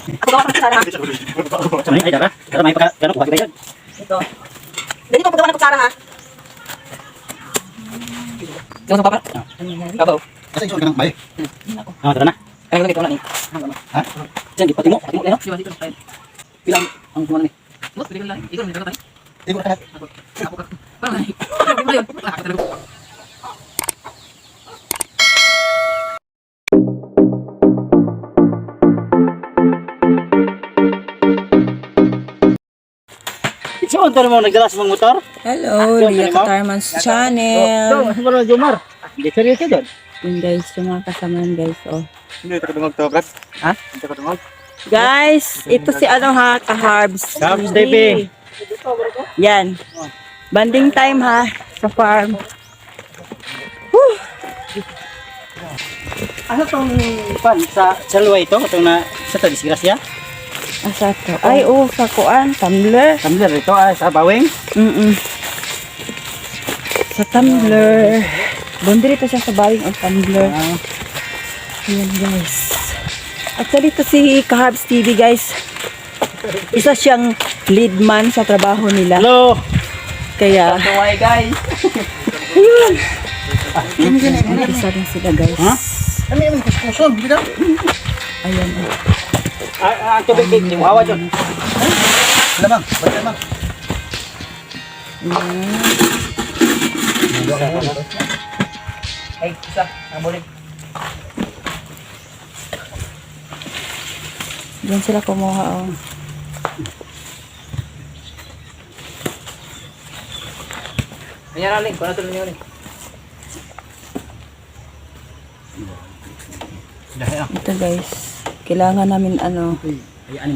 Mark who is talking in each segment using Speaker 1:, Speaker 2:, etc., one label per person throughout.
Speaker 1: Ako gawa ng kutsara ha.
Speaker 2: Sa may ay dara. Dara may pagka kuha kita yan.
Speaker 1: Ito. Dali ko paggawa ng kutsara ha. Gawa sa papa? Kabaw.
Speaker 3: Kasi ito ka ng may.
Speaker 2: Ah, dara na.
Speaker 1: Ay, ito na ni.
Speaker 3: Ha?
Speaker 2: Diyan pati mo, no?
Speaker 1: Siwa dito tayo.
Speaker 2: Pilang ang kuha ni.
Speaker 1: Bos, bigyan lang. Ito na tayo.
Speaker 3: Ito ka.
Speaker 1: Ako ka. Paano na? Ano yun? Ako talaga.
Speaker 2: So, ano mo nagdala sa mga motor?
Speaker 4: Hello, Lia Katarman's channel.
Speaker 2: Ano ba Jomar? Hindi seryoso doon.
Speaker 4: Yun guys, yung mga kasamaan guys, oh.
Speaker 3: Hindi ito ka dungog to, Brad.
Speaker 2: Ha?
Speaker 3: Ito ka dungog.
Speaker 4: Guys, ito si ano ha, Kaharbs.
Speaker 2: Kaharbs TV.
Speaker 4: Yan. Banding time ha, sa farm.
Speaker 2: Ano tong pan sa luwa ito? Itong na sa to disgrasya?
Speaker 4: Asa to? Ay, oh, sa kuan, tumbler.
Speaker 2: Tumbler ito sa baweng.
Speaker 4: Sa tumbler. Bondre ito siya sa bawing o tumbler. Yan guys. Actually ito si Kaharbs TV guys. Isa siyang lead man sa trabaho nila.
Speaker 2: Hello.
Speaker 4: Kaya,
Speaker 1: Kawai guys.
Speaker 4: ayun. Isa din sila guys.
Speaker 2: Ha?
Speaker 3: Ano yung kuskuson? Hindi na.
Speaker 4: Ayan.
Speaker 2: Ang tubig din, yung hawa dyan.
Speaker 3: Lamang. Ba't lamang?
Speaker 1: Ay, isa. Nabulig.
Speaker 4: Diyan sila kumuha oh.
Speaker 1: Ayan na, Ling. Kung natuloy niyo, Ling.
Speaker 4: Ito guys. Kailangan namin ano,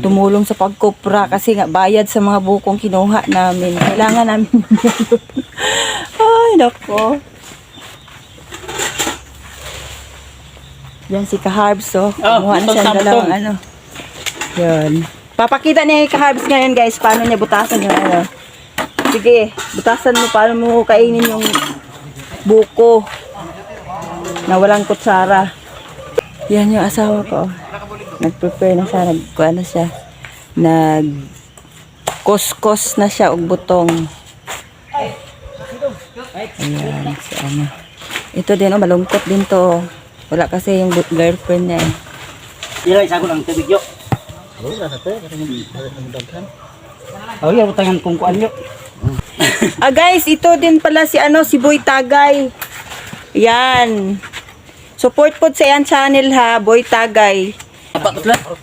Speaker 4: tumulong sa pagkopra kasi nga bayad sa mga bukong kinuha namin. Kailangan namin ay, nako. Yan si Kaharbs oh. Kumuha na siya ng dalawang ano. Yan. Papakita ni Kaharbs ngayon guys paano niya butasan yung ano. Sige, butasan mo paano mo kainin yung buko na walang kutsara. Yan yung asawa ko. Nag-prepare na siya, nagkuha na siya. Nag-kuskos na siya og butong. Ayan, si ano. Ito din, oh, malungkot din to. Wala kasi yung girlfriend niya eh.
Speaker 2: Ilay sa ang tubig yo. Oh, yeah, utangan kung kuan yo.
Speaker 4: Ah guys, ito din pala si ano, si Boy Tagay. Yan. Support po sa yan channel ha, Boy Tagay.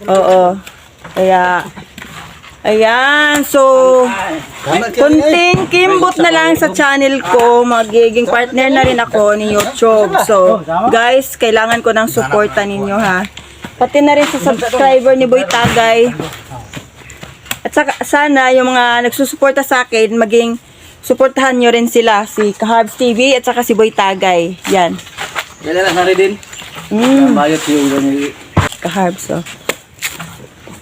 Speaker 4: Oo. Kaya, ayan. So, kunting kimbot na lang sa channel ko. Magiging partner na rin ako ni YouTube. So, guys, kailangan ko ng suporta ninyo ha. Pati na rin sa subscriber ni Boy Tagay. At saka, sana yung mga nagsusuporta sa akin, maging suportahan nyo rin sila. Si Kaharbs TV at saka si Boy Tagay. Yan.
Speaker 2: Dala lang hari din. Bayot yung
Speaker 4: Kaharbs oh.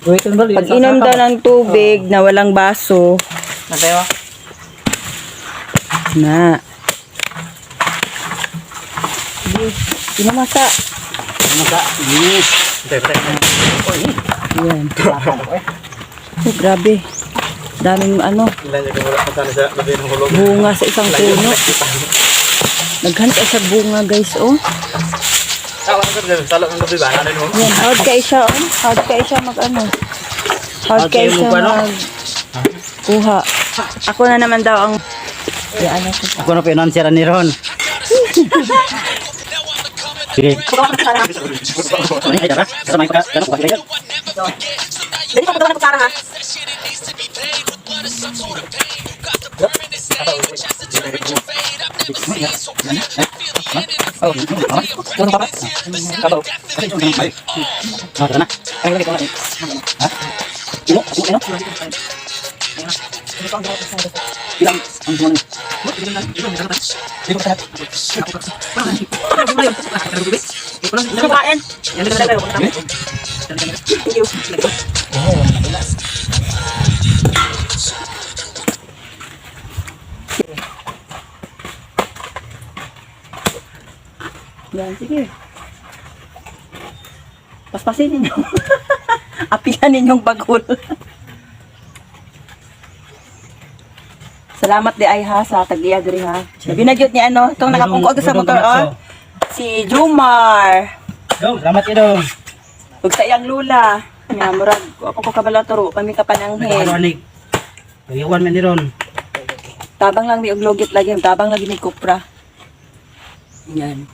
Speaker 2: Wait,
Speaker 4: Pag inom daw ng tubig na walang baso,
Speaker 1: Natayo?
Speaker 4: na. Sige, pinamasa.
Speaker 2: Yes.
Speaker 4: Ayan. Oh, grabe. Daming ano,
Speaker 3: Ilan yung wala pa sana sa labi ng hulog.
Speaker 4: bunga sa isang puno. Naghanap sa bunga guys, oh.
Speaker 3: Ako ang salok ng gabi ba? Ano mo?
Speaker 4: Yan, hard kayo siya, oh. Hard kayo siya mag ano. Hard kayo siya mag kuha. Ako na naman daw ang ano ko.
Speaker 2: Ako na pinansyara ni Ron. Sige.
Speaker 1: Ako gawa ng kutsara ha.
Speaker 2: Ay dara. Dara may pagka kuha kita yan.
Speaker 1: Dali ko paggawa ng kutsara ha.
Speaker 2: Oh,
Speaker 1: Gawa sa papa? Kabaw.
Speaker 2: kasi ito may. Ah, dara na.
Speaker 1: Ay, lagay ko na.
Speaker 2: Ha? Ino, ino. Bilang ang kuha ni.
Speaker 1: Kumain. Yan dito na tayo. Thank you.
Speaker 4: Yan, sige. Paspasin niyo. Apihan ninyong bagol. Salamat di ay ha sa tag-iya diri ha. Binagyot ni ano, itong nakapungko sa motor oh. Si Jumar.
Speaker 2: Dong, salamat kayo dong.
Speaker 4: Ug sa iyang lula. Nga murag ako ko kabalatoro kami kapananghin.
Speaker 2: Anik. Gayawan man ni ron.
Speaker 4: Tabang lang mi og logit lagi, tabang lagi ni Cupra. Yan.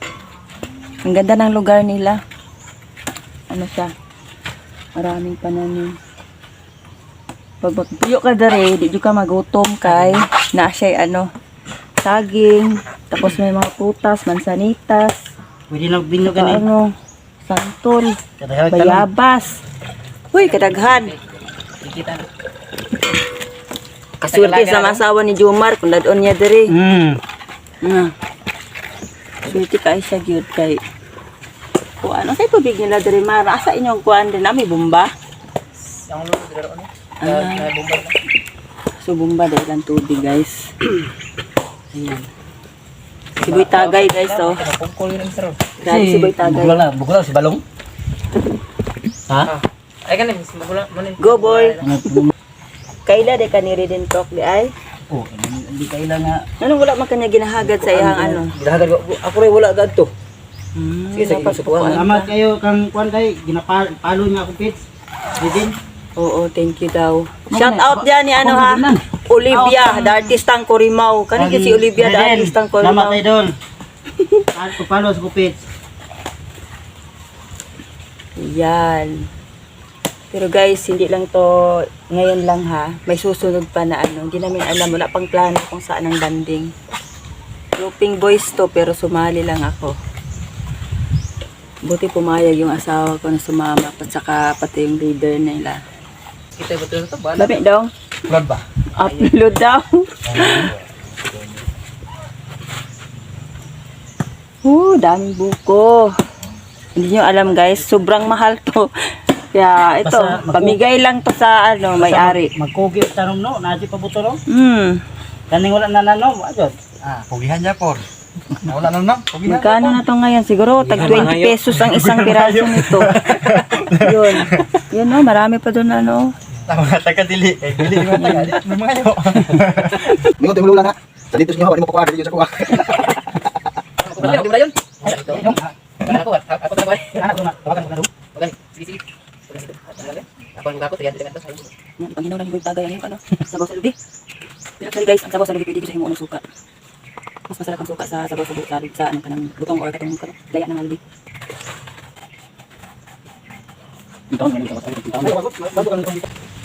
Speaker 4: Ang ganda ng lugar nila. Ano siya? Maraming pananim. Pag magpuyo ka dere, di ka magutom kay na siya ano, saging, tapos may mga prutas, mansanitas,
Speaker 2: Pwede na binog ka ni.
Speaker 4: ano, santol,
Speaker 2: Kadaghan ka na.
Speaker 4: bayabas. Uy, kadaghan. Kasulti sa masawa ni Jumar kung dadon niya dere. Swerte kay siya gyud kay kuan ano say tubig nila diri mara asa inyong kuan din may bomba.
Speaker 3: Ang lulo dito ano? Bomba.
Speaker 4: So bomba dahil lang tubig guys. Ayan. Si Boy Tagay guys oh.
Speaker 3: Pungkol yun sir.
Speaker 4: Grabe si Boy Tagay.
Speaker 2: Bugla si Balong. Ha?
Speaker 3: Ay kanin, magula manin.
Speaker 4: Go boy. Kaila de kaniri din talk di ay.
Speaker 2: Oh, hindi kailan nga.
Speaker 4: Anong wala man kanya ginahagad sa iyang ano?
Speaker 3: Gilahagad ko. Ako rin wala agad to. Sige, sige,
Speaker 4: dapat
Speaker 3: subukan.
Speaker 4: kuan
Speaker 2: Salamat
Speaker 4: ka.
Speaker 2: kayo kang kuan kay ginapalo niya ako pits. Didin.
Speaker 4: Oo, thank you daw. Shout out diyan ni ano ha. Olivia, the artistang Corimao. Kani si Olivia, the artistang
Speaker 2: Salamat
Speaker 4: Corimao.
Speaker 2: kayo doon. Ako palo sa kupits.
Speaker 4: Yan. Pero guys, hindi lang to ngayon lang ha. May susunod pa na ano. Hindi namin alam. Wala pang plano kung saan ang landing. Grouping boys to pero sumali lang ako. Buti pumayag yung asawa ko na sumama at saka pati yung leader nila.
Speaker 3: Kita betul to ba?
Speaker 4: Labi daw.
Speaker 3: Blood ba?
Speaker 4: Upload daw. Daming buko. Hindi nyo alam guys, sobrang mahal to. Kaya ito,
Speaker 2: Basta
Speaker 4: pamigay lang to sa ano, may-ari.
Speaker 2: Magkugi tanom no, naji pa buto no.
Speaker 4: Kaning
Speaker 2: wala na nanom, adyo.
Speaker 3: Pugihan Japon. Wala na na. Pugihan.
Speaker 4: Magkano na to ngayon? Siguro tag 20 pesos ang isang piraso nito. Yun. Yun no, marami pa doon ano.
Speaker 3: Tama na taga dili. Kay dili mo taga dili mo mga yo.
Speaker 5: Mingo tayo na. Sa dito niyo mo kuha dito sa kuha.
Speaker 3: Di ba yun? Ako na ba?
Speaker 2: Anak ko na, tawagan ko na do.
Speaker 3: Okay, sige. Ako ang gako tayo dengan to.
Speaker 4: Yan, panginaw lang yung tagay ano, sabaw sa lubi. Pero sorry guys, ang sabaw sa lubi pwede ko sa himuon ng suka. Mas masarap ang suka sa sabaw sa buka sa ano kanang butong or katong laya ng lubi.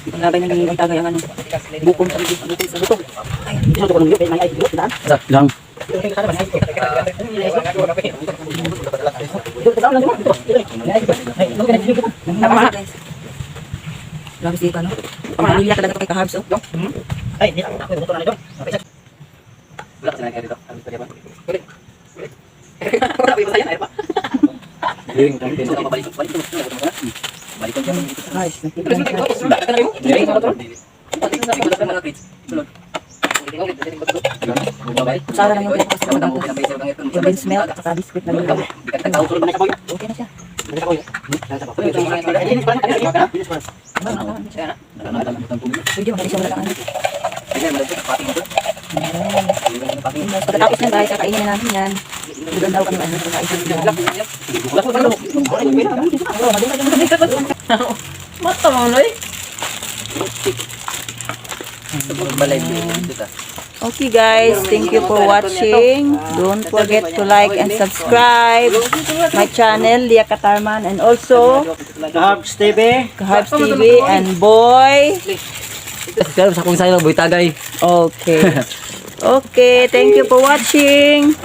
Speaker 4: Ang labay ng yung tagay ang ano, bukong sa lubi, bukong sa butong. Ay, ito ko ng lubi, may ay dito, daan.
Speaker 2: Lang.
Speaker 4: Guys. Grabe si ano. Pamilya ka dagat kay ka-herbs oh.
Speaker 2: Ay, di ako buto na do.
Speaker 3: Wala ka na kaya dito. Ano pa ba? Ulit. Wala pa sa yan ay pa. Dili ko pinto ka balik. Balik ko siya.
Speaker 4: Guys,
Speaker 3: Wala ka na mo. Dili ko to. Pati sa mga kids. Sulod.
Speaker 4: Sara lang yung yung smell at saka biscuit na nila. Okay na siya. Pwede mo siya malakaan. Pagkatapos niyan guys, kakainin na natin yan. Doon daw kami ano,
Speaker 3: Mata mo noy.
Speaker 4: Okay guys, thank you for watching. Don't forget to like and subscribe my channel, Lia Katarman, and also
Speaker 2: Kahabs TV.
Speaker 4: Kahabs TV and Boy.
Speaker 3: Subscribe sa akong channel Boy Tagay.
Speaker 4: Okay. Okay, thank you for watching.